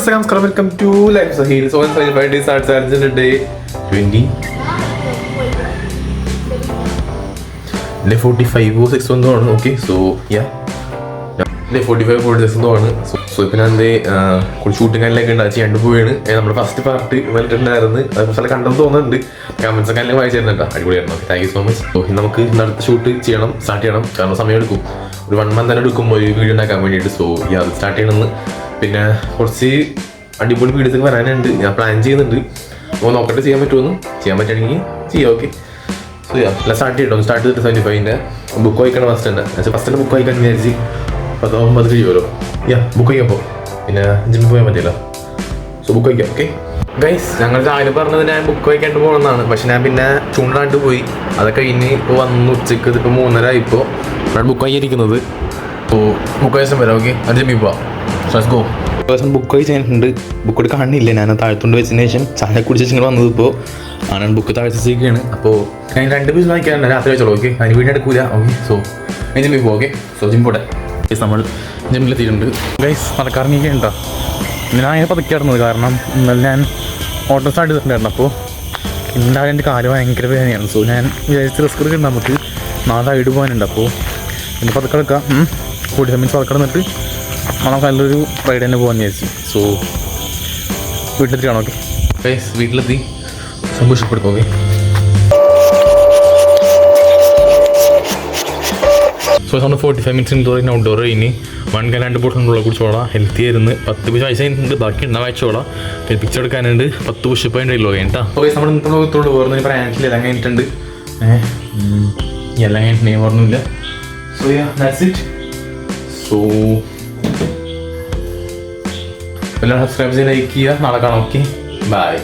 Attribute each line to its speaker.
Speaker 1: friends, welcome to Life Sahil. So, 25 days starts Arjun day 20. Day 45 or 6 on. Okay, so yeah. Day 45 46 on. So if you shooting and like and the first part went in there and the comments again. Thank you so much. So we shoot start one month and video so yeah start പിന്നെ കുറച്ച് അടിപൊളി videos വരാനുണ്ട് ഞാൻ plan ചെയ്യുന്നുണ്ട് അപ്പോൾ നോക്കട്ടെ ചെയ്യാൻ പറ്റുമെങ്കിൽ ചെയ്യാം ഓക്കെ സോ യാ സ്റ്റാർട്ട് ചെയ്തിട്ട് 75ൻ്റെ ബുക്ക് വായിക്കണം ഫസ്റ്റ് ബുക്ക് വായിക്കാൻ വിചാരിച്ച് 19 കഴിയുമല്ലോ യാ ബുക്ക് വായിക്കപ്പോൾ പിന്നെ ജിമ്മിൽ പോയാൽ മതിയല്ലോ സോ ബുക്ക് വായിക്കാം ഓക്കെ ഗൈസ് ഞങ്ങൾ രാവിലെ പറഞ്ഞത് ഞാൻ ബുക്ക് വായിക്കാണ്ട് പോകണമെന്നാണ് പക്ഷെ ഞാൻ പിന്നെ ചൂണ്ടാണ്ട് പോയി അതൊക്കെ കഴിഞ്ഞ് ഇപ്പോൾ വന്നു ഉച്ചക്ക് ഇതിപ്പോൾ 3:30 ഇപ്പോൾ ഞാൻ ബുക്ക് വായിയിരിക്കുന്നത് അപ്പോൾ ബുക്ക് വായിച്ചാൽ വരാം ഓക്കെ അത് ജിമ്മിൽ പോവാം ബുക്ക് വായിച്ച് കഴിഞ്ഞിട്ടുണ്ട് ബുക്ക് കാണില്ല ഞാൻ താഴത്തോണ്ട് വെച്ചതിന് ശേഷം ചായ കുടിച്ച് നിങ്ങൾ വന്നത് ഇപ്പോൾ ആണ് ബുക്ക് താഴ്ചയ്ക്കാണ് അപ്പോൾ ഞാൻ 2 പീസ് വായിക്കാറുണ്ട് രാത്രി വെച്ചോളൂ ഓക്കെ അതിന് വീട്ടിൽ എടുക്കൂല ഓക്കെ സോ ഞാൻ ജിമ്മിൽ പോകും ഓക്കെ സോ ജിം പോട്ടെ നമ്മൾ ജിമ്മിലെത്തിയിട്ടുണ്ട് ഗൈസ് നടക്കാറങ്ങിയൊക്കെ ഉണ്ടോ ഞാൻ അങ്ങനെ പതുക്കിയായിരുന്നത് കാരണം ഇന്നലെ ഞാൻ ഓട്ടോ സ്റ്റാർട്ട് ചെയ്തിട്ടുണ്ടായിരുന്നു അപ്പോൾ ഇന്നാലും എൻ്റെ കാല് ഭയങ്കര വേദനയാണ് സോ ഞാൻ വിചാരിച്ച് റിസ്ക് എടുക്കുന്നുണ്ട് നമുക്ക് നാളെ സൈഡ് പോകാനുണ്ട് അപ്പോൾ എൻ്റെ പതുക്കെടുക്കാം 40 മിനിറ്റ്സ് പതുക്കെടുന്നിട്ട് നമുക്ക് നല്ലൊരു റൈഡ് തന്നെ പോകാൻ വിചാരിച്ചു സോ വീട്ടിലെത്തി കാണാം ഓക്കെ ഗൈസ് വീട്ടിലെത്തി സന്തോഷപ്പെടുത്തും ഓക്കെ സോ നമ്മൾ 45 മിനിറ്റ്സ് ഇൻഡോർ ഔട്ട്ഡോർ ഇനി 1 ഗാലൻ 2 ബോട്ടിലുള്ള കുടിച്ചോളാം ഹെൽത്തി ആയിരുന്നു 10 പൈസ ഉണ്ട് ബാക്കി ഉണ്ടാ വായിച്ചോളാം പിന്നെ പിക്ചർ എടുക്കാനുണ്ട് 10 പുഷപ്പ് ഉണ്ടല്ലോ കേട്ടോ ഓക്കെ നമ്മൾ ഇന്നത്തെ ലോകത്തോട് വേറെ പറയാനില്ല എല്ലാം കഴിഞ്ഞിട്ടുണ്ട് എല്ലാം കഴിഞ്ഞിട്ട് ഓർമ്മയില്ല so yeah that's it so എല്ലാവരും സബ്സ്ക്രൈബ് ചെയ്ത് ലൈക്ക് ചെയ്യുക നാളെ കാണാം ഓക്കെ ബൈ